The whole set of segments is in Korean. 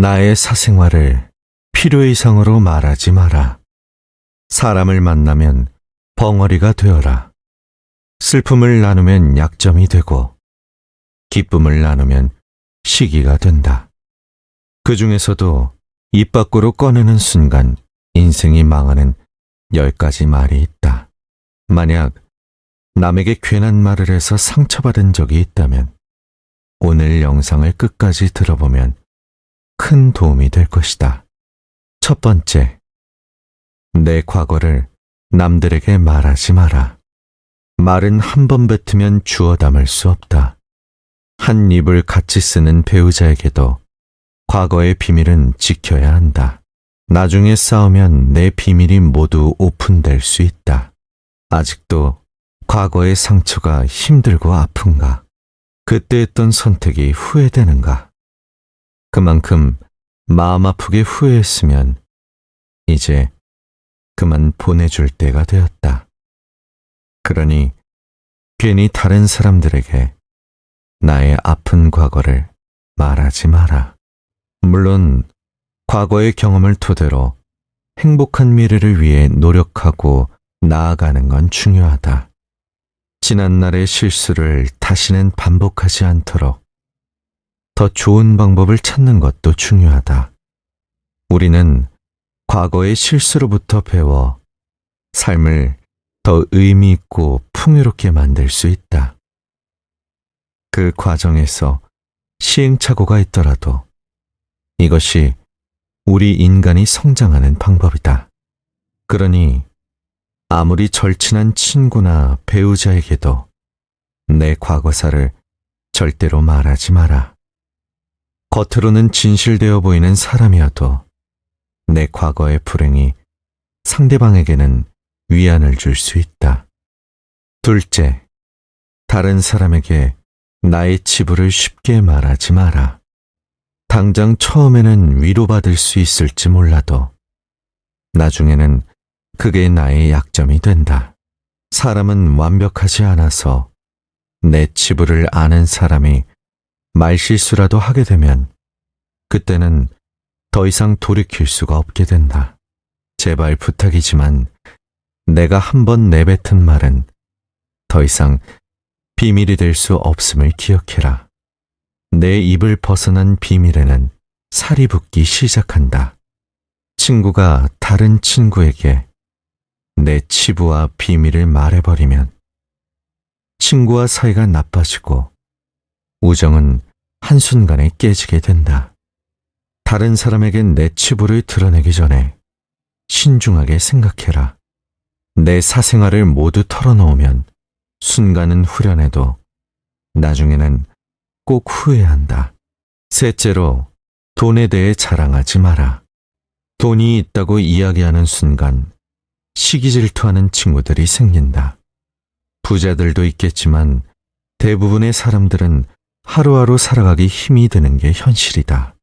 나의 사생활을 필요 이상으로 말하지 마라. 사람을 만나면 벙어리가 되어라. 슬픔을 나누면 약점이 되고 기쁨을 나누면 시기가 된다. 그 중에서도 입 밖으로 꺼내는 순간 인생이 망하는 10가지 말이 있다. 만약 남에게 괜한 말을 해서 상처받은 적이 있다면 오늘 영상을 끝까지 들어보면 큰 도움이 될 것이다. 첫 번째, 내 과거를 남들에게 말하지 마라. 말은 한 번 뱉으면 주워 담을 수 없다. 한 입을 같이 쓰는 배우자에게도 과거의 비밀은 지켜야 한다. 나중에 싸우면 내 비밀이 모두 오픈될 수 있다. 아직도 과거의 상처가 힘들고 아픈가? 그때 했던 선택이 후회되는가? 그만큼 마음 아프게 후회했으면 이제 그만 보내줄 때가 되었다. 그러니 괜히 다른 사람들에게 나의 아픈 과거를 말하지 마라. 물론 과거의 경험을 토대로 행복한 미래를 위해 노력하고 나아가는 건 중요하다. 지난날의 실수를 다시는 반복하지 않도록 더 좋은 방법을 찾는 것도 중요하다. 우리는 과거의 실수로부터 배워 삶을 더 의미 있고 풍요롭게 만들 수 있다. 그 과정에서 시행착오가 있더라도 이것이 우리 인간이 성장하는 방법이다. 그러니 아무리 절친한 친구나 배우자에게도 내 과거사를 절대로 말하지 마라. 겉으로는 진실되어 보이는 사람이어도 내 과거의 불행이 상대방에게는 위안을 줄 수 있다. 둘째, 다른 사람에게 나의 치부를 쉽게 말하지 마라. 당장 처음에는 위로받을 수 있을지 몰라도 나중에는 그게 나의 약점이 된다. 사람은 완벽하지 않아서 내 치부를 아는 사람이 말실수라도 하게 되면 그때는 더 이상 돌이킬 수가 없게 된다. 제발 부탁이지만 내가 한번 내뱉은 말은 더 이상 비밀이 될 수 없음을 기억해라. 내 입을 벗어난 비밀에는 살이 붙기 시작한다. 친구가 다른 친구에게 내 치부와 비밀을 말해버리면 친구와 사이가 나빠지고 우정은 한순간에 깨지게 된다. 다른 사람에겐 내 치부를 드러내기 전에 신중하게 생각해라. 내 사생활을 모두 털어놓으면 순간은 후련해도 나중에는 꼭 후회한다. 셋째로, 돈에 대해 자랑하지 마라. 돈이 있다고 이야기하는 순간 시기 질투하는 친구들이 생긴다. 부자들도 있겠지만 대부분의 사람들은 하루하루 살아가기 힘이 드는 게 현실이다.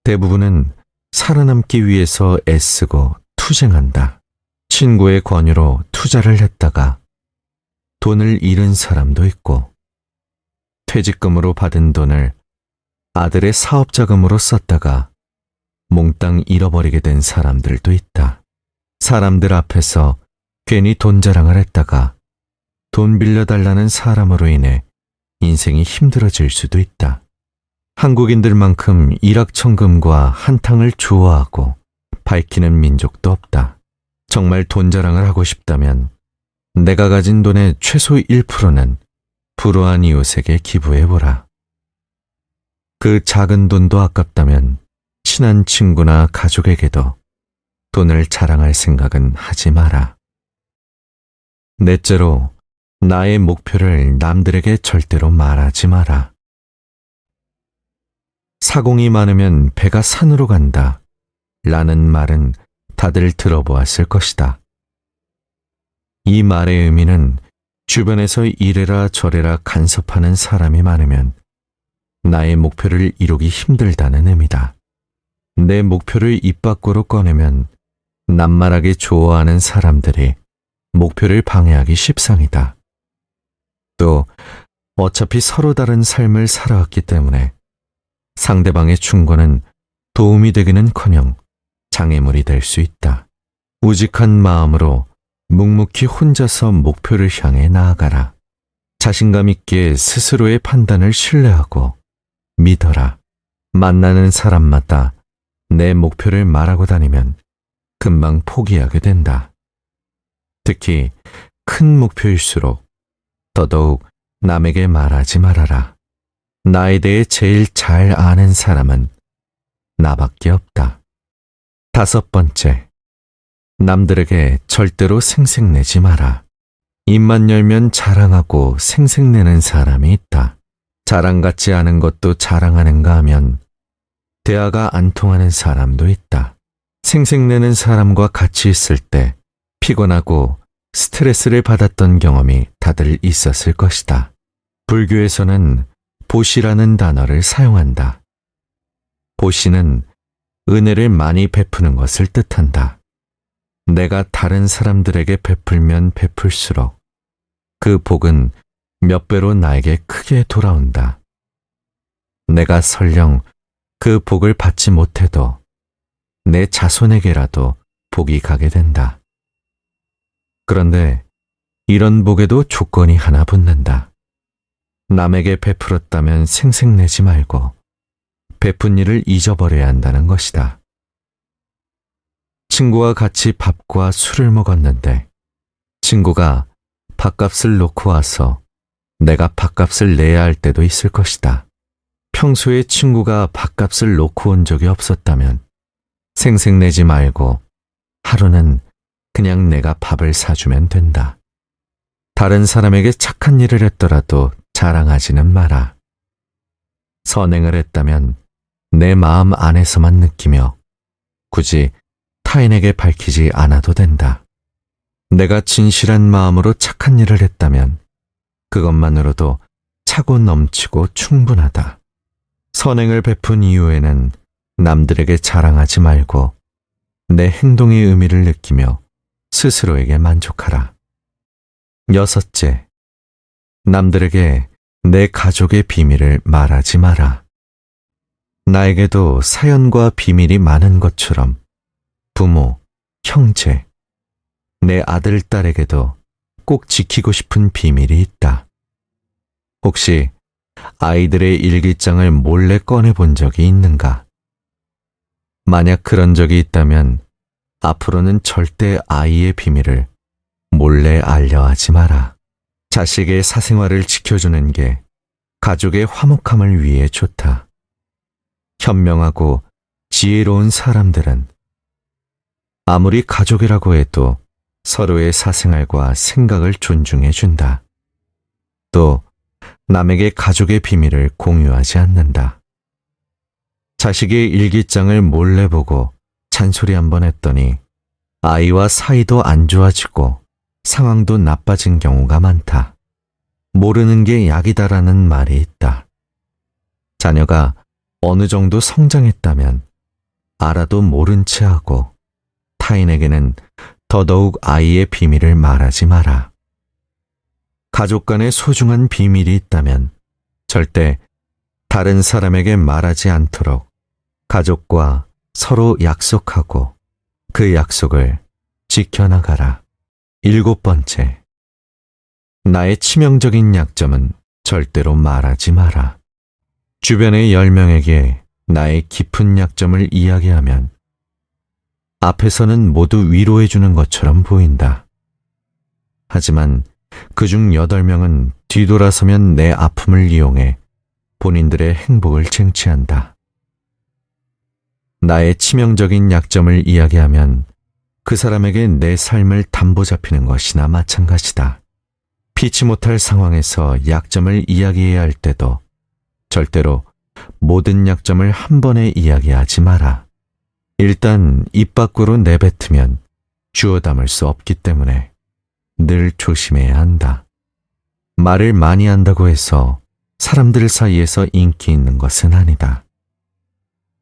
대부분은 살아남기 위해서 애쓰고 투쟁한다. 친구의 권유로 투자를 했다가 돈을 잃은 사람도 있고 퇴직금으로 받은 돈을 아들의 사업자금으로 썼다가 몽땅 잃어버리게 된 사람들도 있다. 사람들 앞에서 괜히 돈 자랑을 했다가 돈 빌려달라는 사람으로 인해 인생이 힘들어질 수도 있다. 한국인들만큼 일확천금과 한탕을 좋아하고 밝히는 민족도 없다. 정말 돈 자랑을 하고 싶다면 내가 가진 돈의 최소 1%는 불우한 이웃에게 기부해보라. 그 작은 돈도 아깝다면 친한 친구나 가족에게도 돈을 자랑할 생각은 하지 마라. 넷째로, 나의 목표를 남들에게 절대로 말하지 마라. 사공이 많으면 배가 산으로 간다 라는 말은 다들 들어보았을 것이다. 이 말의 의미는 주변에서 이래라 저래라 간섭하는 사람이 많으면 나의 목표를 이루기 힘들다는 의미다. 내 목표를 입 밖으로 꺼내면 낱말하게 좋아하는 사람들이 목표를 방해하기 십상이다. 또 어차피 서로 다른 삶을 살아왔기 때문에 상대방의 충고는 도움이 되기는커녕 장애물이 될 수 있다. 우직한 마음으로 묵묵히 혼자서 목표를 향해 나아가라. 자신감 있게 스스로의 판단을 신뢰하고 믿어라. 만나는 사람마다 내 목표를 말하고 다니면 금방 포기하게 된다. 특히 큰 목표일수록 더더욱 남에게 말하지 말아라. 나에 대해 제일 잘 아는 사람은 나밖에 없다. 5번째, 남들에게 절대로 생색내지 마라. 입만 열면 자랑하고 생색내는 사람이 있다. 자랑 같지 않은 것도 자랑하는가 하면 대화가 안 통하는 사람도 있다. 생색내는 사람과 같이 있을 때 피곤하고 스트레스를 받았던 경험이 다들 있었을 것이다. 불교에서는 보시라는 단어를 사용한다. 보시는 은혜를 많이 베푸는 것을 뜻한다. 내가 다른 사람들에게 베풀면 베풀수록 그 복은 몇 배로 나에게 크게 돌아온다. 내가 설령 그 복을 받지 못해도 내 자손에게라도 복이 가게 된다. 그런데 이런 복에도 조건이 하나 붙는다. 남에게 베풀었다면 생색내지 말고 베푼 일을 잊어버려야 한다는 것이다. 친구와 같이 밥과 술을 먹었는데 친구가 밥값을 놓고 와서 내가 밥값을 내야 할 때도 있을 것이다. 평소에 친구가 밥값을 놓고 온 적이 없었다면 생색내지 말고 하루는 그냥 내가 밥을 사주면 된다. 다른 사람에게 착한 일을 했더라도 자랑하지는 마라. 선행을 했다면 내 마음 안에서만 느끼며 굳이 타인에게 밝히지 않아도 된다. 내가 진실한 마음으로 착한 일을 했다면 그것만으로도 차고 넘치고 충분하다. 선행을 베푼 이후에는 남들에게 자랑하지 말고 내 행동의 의미를 느끼며 스스로에게 만족하라. 6째, 남들에게 내 가족의 비밀을 말하지 마라. 나에게도 사연과 비밀이 많은 것처럼 부모, 형제, 내 아들, 딸에게도 꼭 지키고 싶은 비밀이 있다. 혹시 아이들의 일기장을 몰래 꺼내본 적이 있는가? 만약 그런 적이 있다면 앞으로는 절대 아이의 비밀을 몰래 알려하지 마라. 자식의 사생활을 지켜주는 게 가족의 화목함을 위해 좋다. 현명하고 지혜로운 사람들은 아무리 가족이라고 해도 서로의 사생활과 생각을 존중해 준다. 또 남에게 가족의 비밀을 공유하지 않는다. 자식의 일기장을 몰래 보고 잔소리 한번 했더니 아이와 사이도 안 좋아지고 상황도 나빠진 경우가 많다. 모르는 게 약이다라는 말이 있다. 자녀가 어느 정도 성장했다면 알아도 모른 채 하고 타인에게는 더더욱 아이의 비밀을 말하지 마라. 가족 간의 소중한 비밀이 있다면 절대 다른 사람에게 말하지 않도록 가족과 서로 약속하고 그 약속을 지켜나가라. 7번째, 나의 치명적인 약점은 절대로 말하지 마라. 주변의 10명에게 나의 깊은 약점을 이야기하면 앞에서는 모두 위로해주는 것처럼 보인다. 하지만 그중 8명은 뒤돌아서면 내 아픔을 이용해 본인들의 행복을 쟁취한다. 나의 치명적인 약점을 이야기하면 그 사람에게 내 삶을 담보 잡히는 것이나 마찬가지다. 피치 못할 상황에서 약점을 이야기해야 할 때도 절대로 모든 약점을 한 번에 이야기하지 마라. 일단 입 밖으로 내뱉으면 주워 담을 수 없기 때문에 늘 조심해야 한다. 말을 많이 한다고 해서 사람들 사이에서 인기 있는 것은 아니다.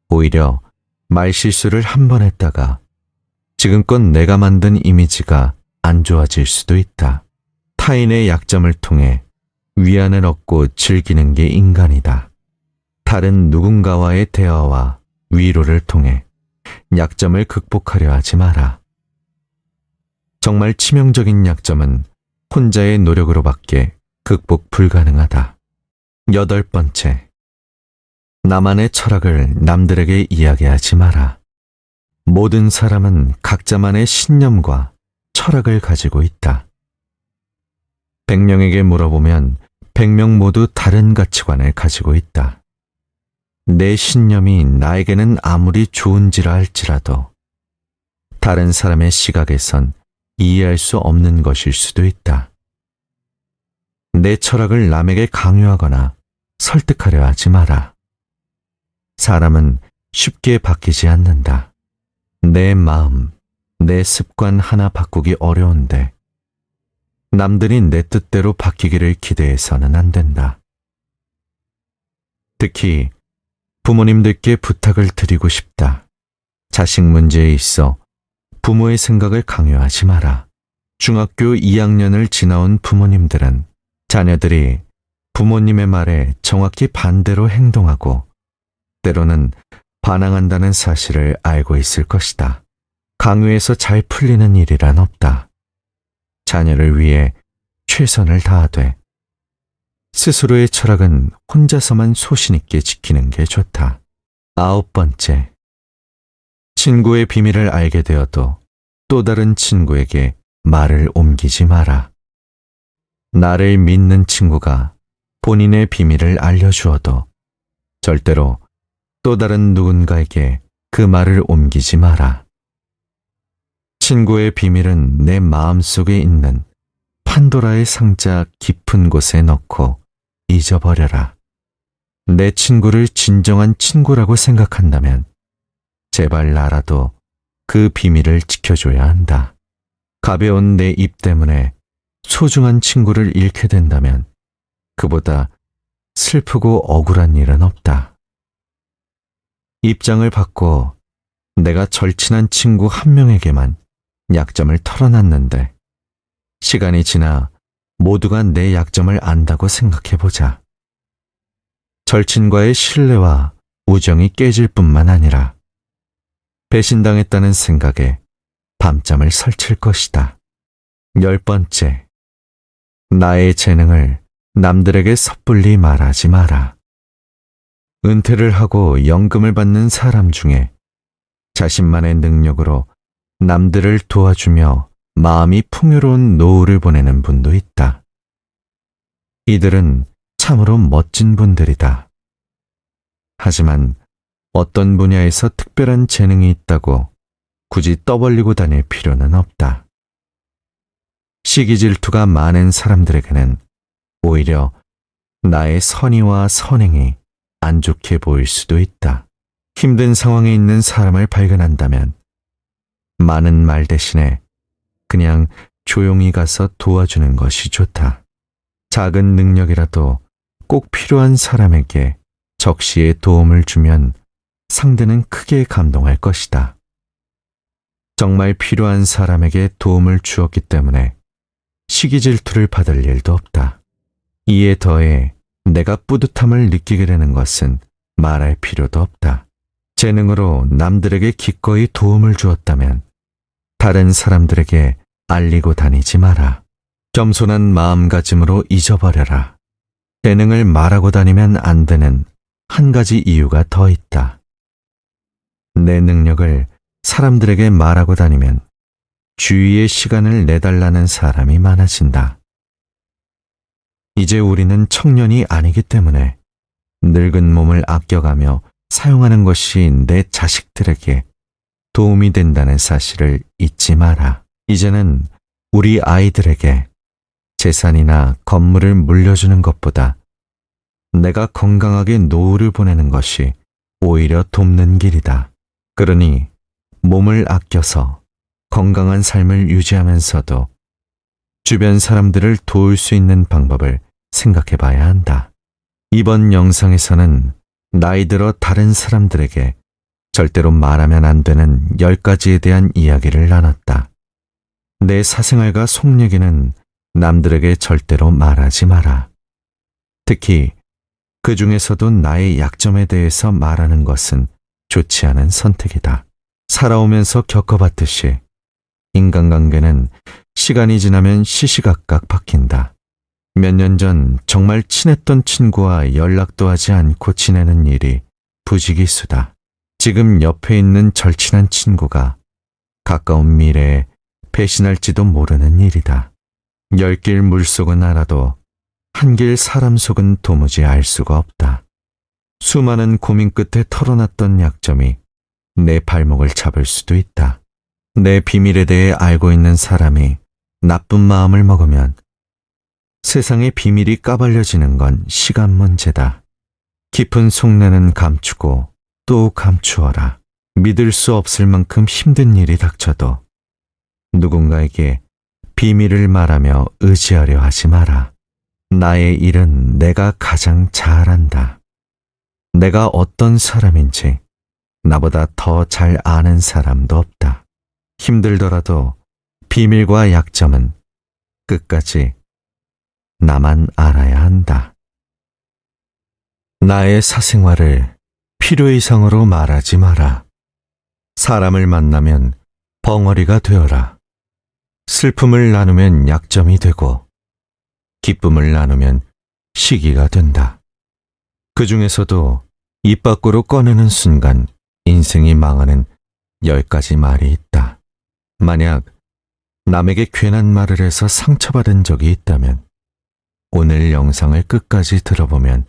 오히려 말실수를 한 번 했다가 지금껏 내가 만든 이미지가 안 좋아질 수도 있다. 타인의 약점을 통해 위안을 얻고 즐기는 게 인간이다. 다른 누군가와의 대화와 위로를 통해 약점을 극복하려 하지 마라. 정말 치명적인 약점은 혼자의 노력으로밖에 극복 불가능하다. 8번째, 나만의 철학을 남들에게 이야기하지 마라. 모든 사람은 각자만의 신념과 철학을 가지고 있다. 100명에게 물어보면 100명 모두 다른 가치관을 가지고 있다. 내 신념이 나에게는 아무리 좋은지라 할지라도 다른 사람의 시각에선 이해할 수 없는 것일 수도 있다. 내 철학을 남에게 강요하거나 설득하려 하지 마라. 사람은 쉽게 바뀌지 않는다. 내 마음, 내 습관 하나 바꾸기 어려운데 남들이 내 뜻대로 바뀌기를 기대해서는 안 된다. 특히 부모님들께 부탁을 드리고 싶다. 자식 문제에 있어 부모의 생각을 강요하지 마라. 중학교 2학년을 지나온 부모님들은 자녀들이 부모님의 말에 정확히 반대로 행동하고 때로는 반항한다는 사실을 알고 있을 것이다. 강요해서 잘 풀리는 일이란 없다. 자녀를 위해 최선을 다하되 스스로의 철학은 혼자서만 소신 있게 지키는 게 좋다. 9번째, 친구의 비밀을 알게 되어도 또 다른 친구에게 말을 옮기지 마라. 나를 믿는 친구가 본인의 비밀을 알려주어도 절대로 또 다른 누군가에게 그 말을 옮기지 마라. 친구의 비밀은 내 마음속에 있는 판도라의 상자 깊은 곳에 넣고 잊어버려라. 내 친구를 진정한 친구라고 생각한다면 제발 나라도 그 비밀을 지켜줘야 한다. 가벼운 내 입 때문에 소중한 친구를 잃게 된다면 그보다 슬프고 억울한 일은 없다. 입장을 바꿔 내가 절친한 친구 한 명에게만 약점을 털어놨는데 시간이 지나 모두가 내 약점을 안다고 생각해보자. 절친과의 신뢰와 우정이 깨질 뿐만 아니라 배신당했다는 생각에 밤잠을 설칠 것이다. 10번째, 나의 재능을 남들에게 섣불리 말하지 마라. 은퇴를 하고 연금을 받는 사람 중에 자신만의 능력으로 남들을 도와주며 마음이 풍요로운 노후를 보내는 분도 있다. 이들은 참으로 멋진 분들이다. 하지만 어떤 분야에서 특별한 재능이 있다고 굳이 떠벌리고 다닐 필요는 없다. 시기 질투가 많은 사람들에게는 오히려 나의 선의와 선행이 안 좋게 보일 수도 있다. 힘든 상황에 있는 사람을 발견한다면 많은 말 대신에 그냥 조용히 가서 도와주는 것이 좋다. 작은 능력이라도 꼭 필요한 사람에게 적시에 도움을 주면 상대는 크게 감동할 것이다. 정말 필요한 사람에게 도움을 주었기 때문에 시기 질투를 받을 일도 없다. 이에 더해 내가 뿌듯함을 느끼게 되는 것은 말할 필요도 없다. 재능으로 남들에게 기꺼이 도움을 주었다면 다른 사람들에게 알리고 다니지 마라. 겸손한 마음가짐으로 잊어버려라. 재능을 말하고 다니면 안 되는 한 가지 이유가 더 있다. 내 능력을 사람들에게 말하고 다니면 주위의 시간을 내달라는 사람이 많아진다. 이제 우리는 청년이 아니기 때문에 늙은 몸을 아껴가며 사용하는 것이 내 자식들에게 도움이 된다는 사실을 잊지 마라. 이제는 우리 아이들에게 재산이나 건물을 물려주는 것보다 내가 건강하게 노후를 보내는 것이 오히려 돕는 길이다. 그러니 몸을 아껴서 건강한 삶을 유지하면서도 주변 사람들을 도울 수 있는 방법을 생각해 봐야 한다. 이번 영상에서는 나이 들어 다른 사람들에게 절대로 말하면 안 되는 10가지에 대한 이야기를 나눴다. 내 사생활과 속 얘기는 남들에게 절대로 말하지 마라. 특히 그 중에서도 나의 약점에 대해서 말하는 것은 좋지 않은 선택이다. 살아오면서 겪어봤듯이 인간관계는 시간이 지나면 시시각각 바뀐다. 몇 년 전 정말 친했던 친구와 연락도 하지 않고 지내는 일이 부지기수다. 지금 옆에 있는 절친한 친구가 가까운 미래에 배신할지도 모르는 일이다. 열 길 물속은 알아도 한 길 사람 속은 도무지 알 수가 없다. 수많은 고민 끝에 털어놨던 약점이 내 발목을 잡을 수도 있다. 내 비밀에 대해 알고 있는 사람이 나쁜 마음을 먹으면 세상의 비밀이 까발려지는 건 시간 문제다. 깊은 속내는 감추고 또 감추어라. 믿을 수 없을 만큼 힘든 일이 닥쳐도 누군가에게 비밀을 말하며 의지하려 하지 마라. 나의 일은 내가 가장 잘 안다. 내가 어떤 사람인지 나보다 더 잘 아는 사람도 없다. 힘들더라도 비밀과 약점은 끝까지 나만 알아야 한다. 나의 사생활을 필요 이상으로 말하지 마라. 사람을 만나면 벙어리가 되어라. 슬픔을 나누면 약점이 되고 기쁨을 나누면 시기가 된다. 그 중에서도 입 밖으로 꺼내는 순간 인생이 망하는 10가지 말이 있다. 만약 남에게 괜한 말을 해서 상처받은 적이 있다면 오늘 영상을 끝까지 들어보면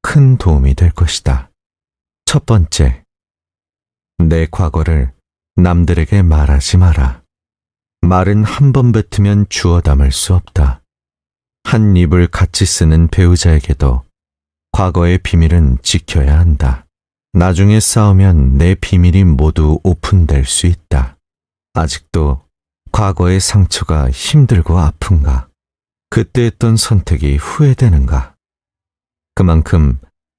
큰 도움이 될 것이다. 첫 번째, 내 과거를 남들에게 말하지 마라. 말은 한 번 뱉으면 주워 담을 수 없다. 한 입을 같이 쓰는 배우자에게도 과거의 비밀은 지켜야 한다. 나중에 싸우면 내 비밀이 모두 오픈될 수 있다. 아직도 과거의 상처가 힘들고 아픈가? 그때 했던 선택이 후회되는가? 그만큼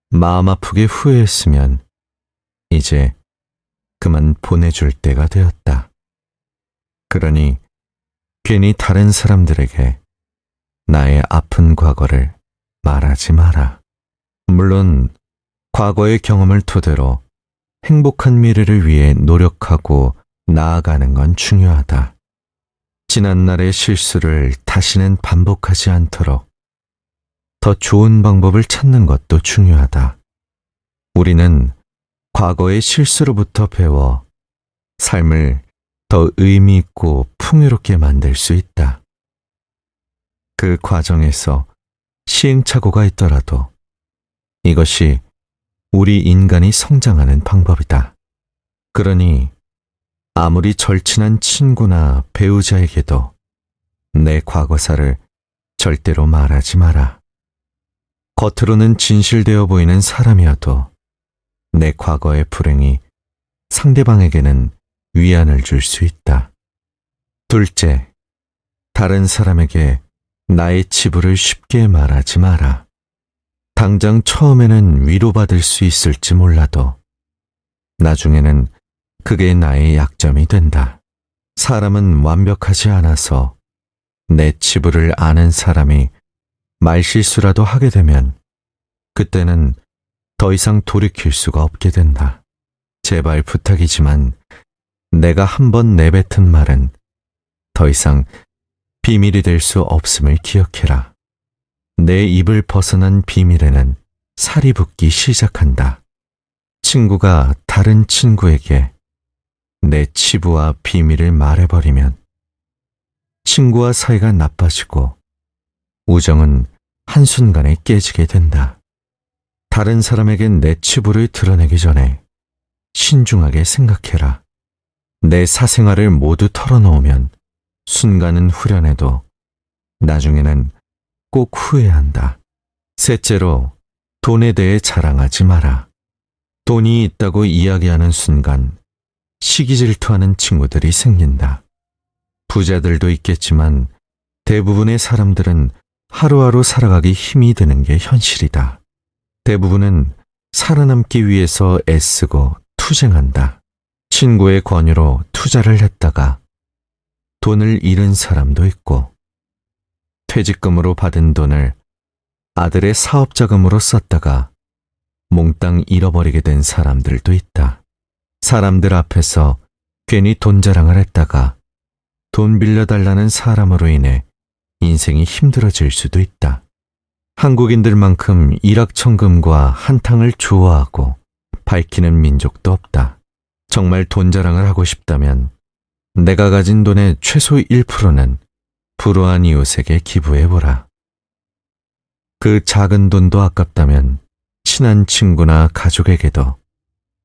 마음 아프게 후회했으면 이제 그만 보내줄 때가 되었다. 그러니 괜히 다른 사람들에게 나의 아픈 과거를 말하지 마라. 물론 과거의 경험을 토대로 행복한 미래를 위해 노력하고 나아가는 건 중요하다. 지난날의 실수를 다시는 반복하지 않도록 더 좋은 방법을 찾는 것도 중요하다. 우리는 과거의 실수로부터 배워 삶을 더 의미 있고 풍요롭게 만들 수 있다. 그 과정에서 시행착오가 있더라도 이것이 우리 인간이 성장하는 방법이다. 그러니 아무리 절친한 친구나 배우자에게도 내 과거사를 절대로 말하지 마라. 겉으로는 진실되어 보이는 사람이어도 내 과거의 불행이 상대방에게는 위안을 줄 수 있다. 둘째, 다른 사람에게 나의 치부를 쉽게 말하지 마라. 당장 처음에는 위로받을 수 있을지 몰라도 나중에는 그게 나의 약점이 된다. 사람은 완벽하지 않아서 내 치부를 아는 사람이 말실수라도 하게 되면 그때는 더 이상 돌이킬 수가 없게 된다. 제발 부탁이지만 내가 한번 내뱉은 말은 더 이상 비밀이 될 수 없음을 기억해라. 내 입을 벗어난 비밀에는 살이 붙기 시작한다. 친구가 다른 친구에게 내 치부와 비밀을 말해버리면 친구와 사이가 나빠지고 우정은 한순간에 깨지게 된다. 다른 사람에겐 내 치부를 드러내기 전에 신중하게 생각해라. 내 사생활을 모두 털어놓으면 순간은 후련해도 나중에는 꼭 후회한다. 셋째로, 돈에 대해 자랑하지 마라. 돈이 있다고 이야기하는 순간 시기 질투하는 친구들이 생긴다. 부자들도 있겠지만 대부분의 사람들은 하루하루 살아가기 힘이 드는 게 현실이다. 대부분은 살아남기 위해서 애쓰고 투쟁한다. 친구의 권유로 투자를 했다가 돈을 잃은 사람도 있고 퇴직금으로 받은 돈을 아들의 사업 자금으로 썼다가 몽땅 잃어버리게 된 사람들도 있다. 사람들 앞에서 괜히 돈 자랑을 했다가 돈 빌려달라는 사람으로 인해 인생이 힘들어질 수도 있다. 한국인들만큼 일확천금과 한탕을 좋아하고 밝히는 민족도 없다. 정말 돈 자랑을 하고 싶다면 내가 가진 돈의 최소 1%는 불우한 이웃에게 기부해보라. 그 작은 돈도 아깝다면 친한 친구나 가족에게도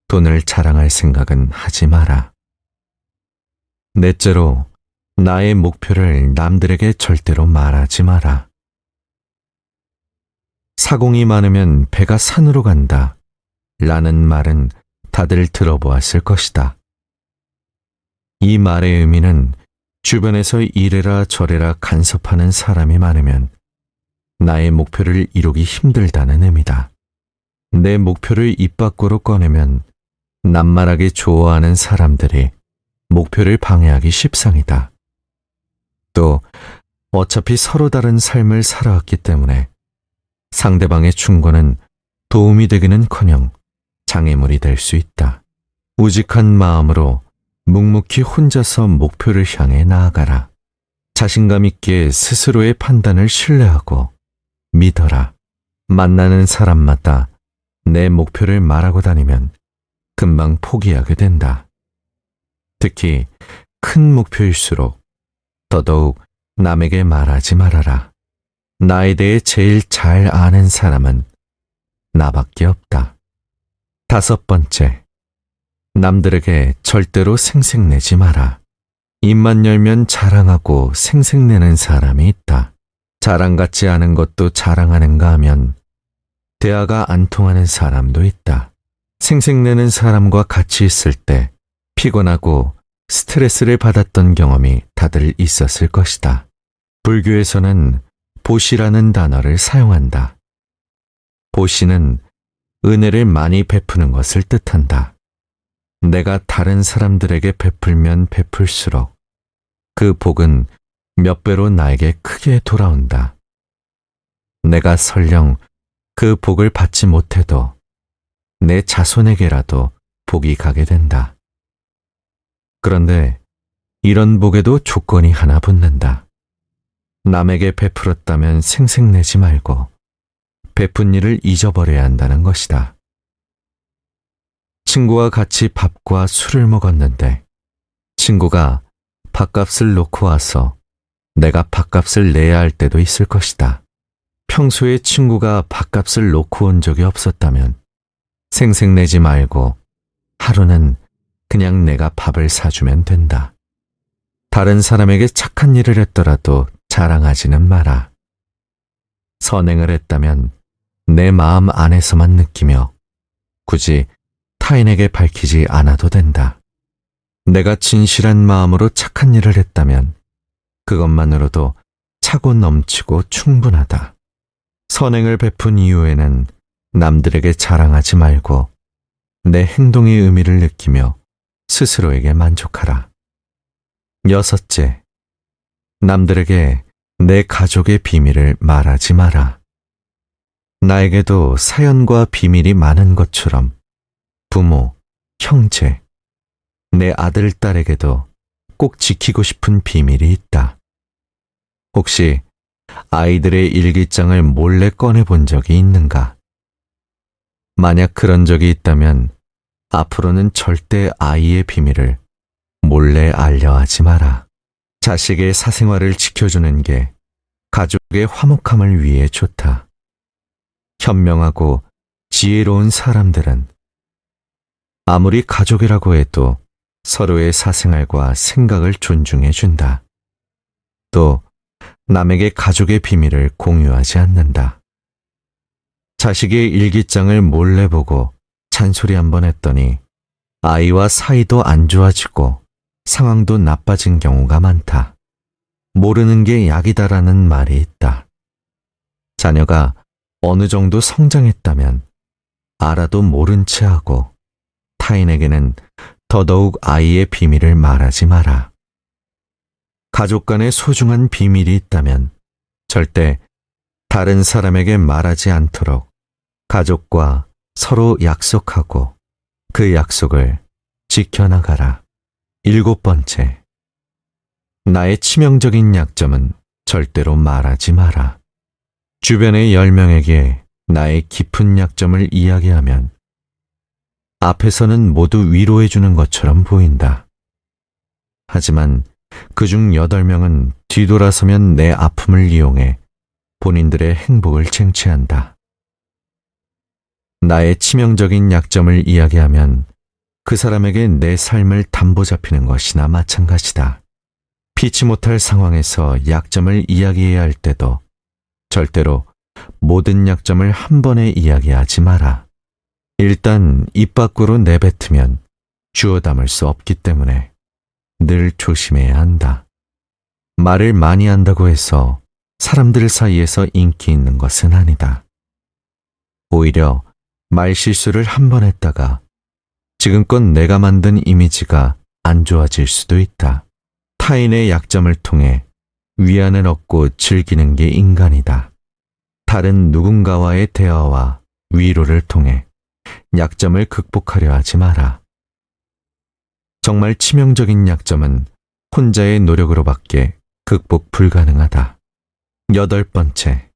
돈을 자랑할 생각은 하지 마라. 넷째로, 나의 목표를 남들에게 절대로 말하지 마라. 사공이 많으면 배가 산으로 간다 라는 말은 다들 들어보았을 것이다. 이 말의 의미는 주변에서 이래라 저래라 간섭하는 사람이 많으면 나의 목표를 이루기 힘들다는 의미다. 내 목표를 입 밖으로 꺼내면 낱말하게 좋아하는 사람들이 목표를 방해하기 십상이다. 또 어차피 서로 다른 삶을 살아왔기 때문에 상대방의 충고는 도움이 되기는커녕 장애물이 될 수 있다. 우직한 마음으로 묵묵히 혼자서 목표를 향해 나아가라. 자신감 있게 스스로의 판단을 신뢰하고 믿어라. 만나는 사람마다 내 목표를 말하고 다니면 금방 포기하게 된다. 특히 큰 목표일수록 더더욱 남에게 말하지 말아라. 나에 대해 제일 잘 아는 사람은 나밖에 없다. 5번째, 남들에게 절대로 생색내지 마라. 입만 열면 자랑하고 생색내는 사람이 있다. 자랑 같지 않은 것도 자랑하는가 하면 대화가 안 통하는 사람도 있다. 생색내는 사람과 같이 있을 때 피곤하고 스트레스를 받았던 경험이 다들 있었을 것이다. 불교에서는 보시라는 단어를 사용한다. 보시는 은혜를 많이 베푸는 것을 뜻한다. 내가 다른 사람들에게 베풀면 베풀수록 그 복은 몇 배로 나에게 크게 돌아온다. 내가 설령 그 복을 받지 못해도 내 자손에게라도 복이 가게 된다. 그런데 이런 복에도 조건이 하나 붙는다. 남에게 베풀었다면 생색내지 말고 베푼 일을 잊어버려야 한다는 것이다. 친구와 같이 밥과 술을 먹었는데 친구가 밥값을 놓고 와서 내가 밥값을 내야 할 때도 있을 것이다. 평소에 친구가 밥값을 놓고 온 적이 없었다면 생색내지 말고 하루는 그냥 내가 밥을 사주면 된다. 다른 사람에게 착한 일을 했더라도 자랑하지는 마라. 선행을 했다면 내 마음 안에서만 느끼며 굳이 타인에게 밝히지 않아도 된다. 내가 진실한 마음으로 착한 일을 했다면 그것만으로도 차고 넘치고 충분하다. 선행을 베푼 이후에는 남들에게 자랑하지 말고 내 행동의 의미를 느끼며 스스로에게 만족하라. 6째, 남들에게 내 가족의 비밀을 말하지 마라. 나에게도 사연과 비밀이 많은 것처럼 부모, 형제, 내 아들, 딸에게도 꼭 지키고 싶은 비밀이 있다. 혹시 아이들의 일기장을 몰래 꺼내본 적이 있는가? 만약 그런 적이 있다면 앞으로는 절대 아이의 비밀을 몰래 알려하지 마라. 자식의 사생활을 지켜주는 게 가족의 화목함을 위해 좋다. 현명하고 지혜로운 사람들은 아무리 가족이라고 해도 서로의 사생활과 생각을 존중해준다. 또 남에게 가족의 비밀을 공유하지 않는다. 자식의 일기장을 몰래 보고 잔소리 한번 했더니 아이와 사이도 안 좋아지고 상황도 나빠진 경우가 많다. 모르는 게 약이다라는 말이 있다. 자녀가 어느 정도 성장했다면 알아도 모른 채 하고 타인에게는 더더욱 아이의 비밀을 말하지 마라. 가족 간의 소중한 비밀이 있다면 절대 다른 사람에게 말하지 않도록 가족과 서로 약속하고 그 약속을 지켜나가라. 7번째, 나의 치명적인 약점은 절대로 말하지 마라. 주변의 10명에게 나의 깊은 약점을 이야기하면 앞에서는 모두 위로해주는 것처럼 보인다. 하지만 그중 8명은 뒤돌아서면 내 아픔을 이용해 본인들의 행복을 쟁취한다. 나의 치명적인 약점을 이야기하면 그 사람에게 내 삶을 담보 잡히는 것이나 마찬가지다. 피치 못할 상황에서 약점을 이야기해야 할 때도 절대로 모든 약점을 한 번에 이야기하지 마라. 일단 입 밖으로 내뱉으면 주워 담을 수 없기 때문에 늘 조심해야 한다. 말을 많이 한다고 해서 사람들 사이에서 인기 있는 것은 아니다. 오히려 말 실수를 한 번 했다가 지금껏 내가 만든 이미지가 안 좋아질 수도 있다. 타인의 약점을 통해 위안을 얻고 즐기는 게 인간이다. 다른 누군가와의 대화와 위로를 통해 약점을 극복하려 하지 마라. 정말 치명적인 약점은 혼자의 노력으로밖에 극복 불가능하다. 8번째,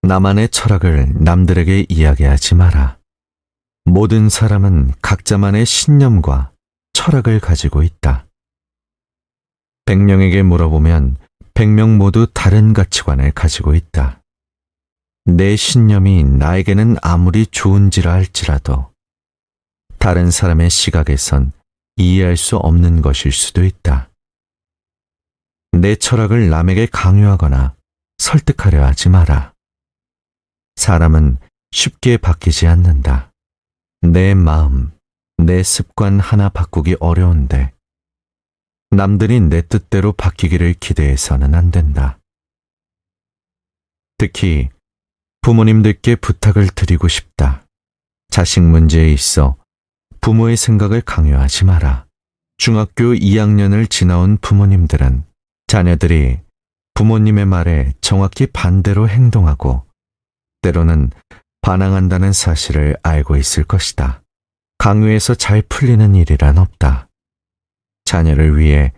나만의 철학을 남들에게 이야기하지 마라. 모든 사람은 각자만의 신념과 철학을 가지고 있다. 100명에게 물어보면 100명 모두 다른 가치관을 가지고 있다. 내 신념이 나에게는 아무리 좋은지라 할지라도 다른 사람의 시각에선 이해할 수 없는 것일 수도 있다. 내 철학을 남에게 강요하거나 설득하려 하지 마라. 사람은 쉽게 바뀌지 않는다. 내 마음, 내 습관 하나 바꾸기 어려운데 남들이 내 뜻대로 바뀌기를 기대해서는 안 된다. 특히 부모님들께 부탁을 드리고 싶다. 자식 문제에 있어 부모의 생각을 강요하지 마라. 중학교 2학년을 지나온 부모님들은 자녀들이 부모님의 말에 정확히 반대로 행동하고 때로는 반항한다는 사실을 알고 있을 것이다. 강요해서 잘 풀리는 일이란 없다. 자녀를 위해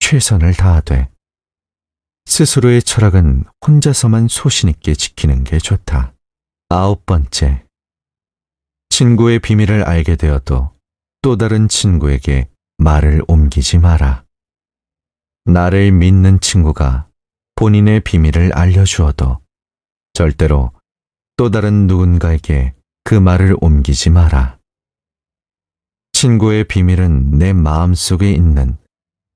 최선을 다하되 스스로의 철학은 혼자서만 소신 있게 지키는 게 좋다. 9번째, 친구의 비밀을 알게 되어도 또 다른 친구에게 말을 옮기지 마라. 나를 믿는 친구가 본인의 비밀을 알려주어도 절대로 또 다른 누군가에게 그 말을 옮기지 마라. 친구의 비밀은 내 마음속에 있는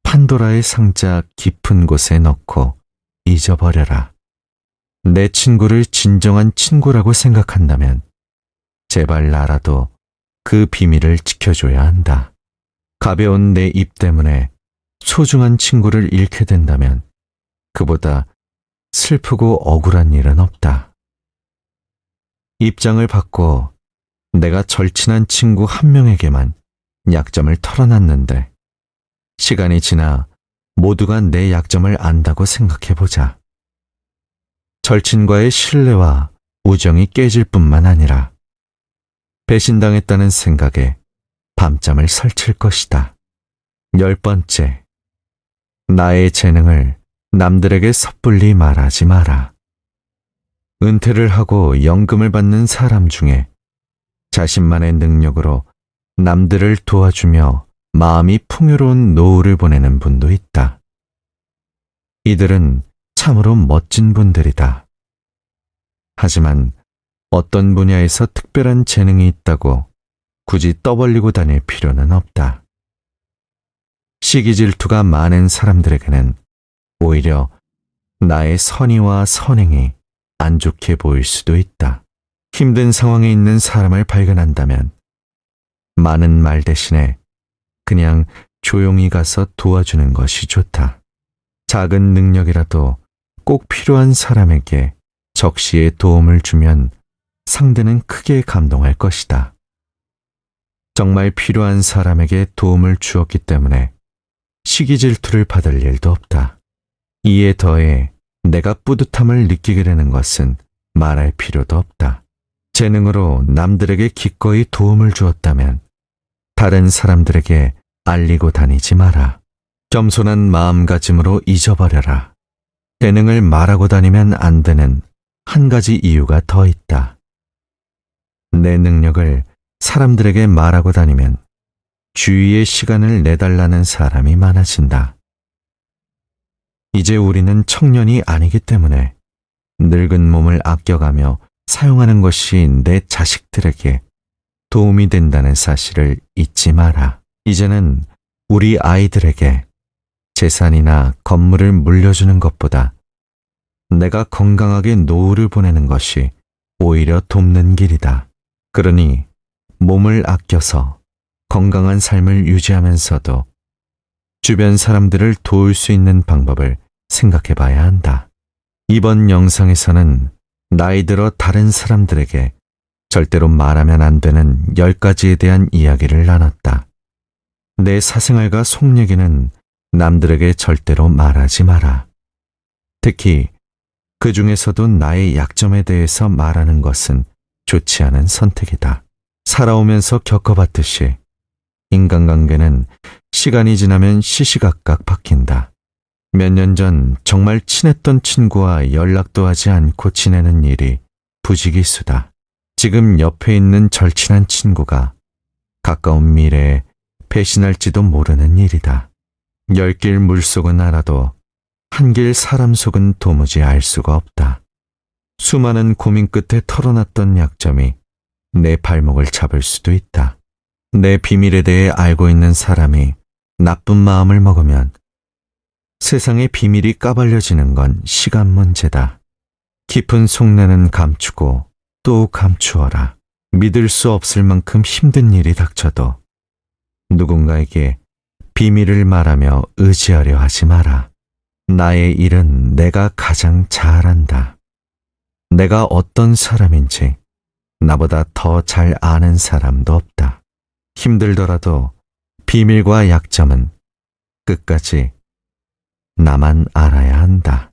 판도라의 상자 깊은 곳에 넣고 잊어버려라. 내 친구를 진정한 친구라고 생각한다면 제발 나라도 그 비밀을 지켜줘야 한다. 가벼운 내 입 때문에 소중한 친구를 잃게 된다면 그보다 슬프고 억울한 일은 없다. 입장을 바꿔 내가 절친한 친구 한 명에게만 약점을 털어놨는데 시간이 지나 모두가 내 약점을 안다고 생각해보자. 절친과의 신뢰와 우정이 깨질 뿐만 아니라 배신당했다는 생각에 밤잠을 설칠 것이다. 10번째, 나의 재능을 남들에게 섣불리 말하지 마라. 은퇴를 하고 연금을 받는 사람 중에 자신만의 능력으로 남들을 도와주며 마음이 풍요로운 노후를 보내는 분도 있다. 이들은 참으로 멋진 분들이다. 하지만 어떤 분야에서 특별한 재능이 있다고 굳이 떠벌리고 다닐 필요는 없다. 시기 질투가 많은 사람들에게는 오히려 나의 선의와 선행이 안 좋게 보일 수도 있다. 힘든 상황에 있는 사람을 발견한다면 많은 말 대신에 그냥 조용히 가서 도와주는 것이 좋다. 작은 능력이라도 꼭 필요한 사람에게 적시에 도움을 주면 상대는 크게 감동할 것이다. 정말 필요한 사람에게 도움을 주었기 때문에 시기 질투를 받을 일도 없다. 이에 더해 내가 뿌듯함을 느끼게 되는 것은 말할 필요도 없다. 재능으로 남들에게 기꺼이 도움을 주었다면 다른 사람들에게 알리고 다니지 마라. 겸손한 마음가짐으로 잊어버려라. 재능을 말하고 다니면 안 되는 한 가지 이유가 더 있다. 내 능력을 사람들에게 말하고 다니면 주위에 시간을 내달라는 사람이 많아진다. 이제 우리는 청년이 아니기 때문에 늙은 몸을 아껴가며 사용하는 것이 내 자식들에게 도움이 된다는 사실을 잊지 마라. 이제는 우리 아이들에게 재산이나 건물을 물려주는 것보다 내가 건강하게 노후를 보내는 것이 오히려 돕는 길이다. 그러니 몸을 아껴서 건강한 삶을 유지하면서도 주변 사람들을 도울 수 있는 방법을 생각해 봐야 한다. 이번 영상에서는 나이 들어 다른 사람들에게 절대로 말하면 안 되는 10가지에 대한 이야기를 나눴다. 내 사생활과 속얘기는 남들에게 절대로 말하지 마라. 특히 그 중에서도 나의 약점에 대해서 말하는 것은 좋지 않은 선택이다. 살아오면서 겪어봤듯이 인간관계는 시간이 지나면 시시각각 바뀐다. 몇 년 전 정말 친했던 친구와 연락도 하지 않고 지내는 일이 부지기수다. 지금 옆에 있는 절친한 친구가 가까운 미래에 배신할지도 모르는 일이다. 10길 물속은 알아도 한 길 사람 속은 도무지 알 수가 없다. 수많은 고민 끝에 털어놨던 약점이 내 발목을 잡을 수도 있다. 내 비밀에 대해 알고 있는 사람이 나쁜 마음을 먹으면 세상의 비밀이 까발려지는 건 시간 문제다. 깊은 속내는 감추고 또 감추어라. 믿을 수 없을 만큼 힘든 일이 닥쳐도 누군가에게 비밀을 말하며 의지하려 하지 마라. 나의 일은 내가 가장 잘 안다. 내가 어떤 사람인지 나보다 더 잘 아는 사람도 없다. 힘들더라도 비밀과 약점은 끝까지 나만 알아야 한다.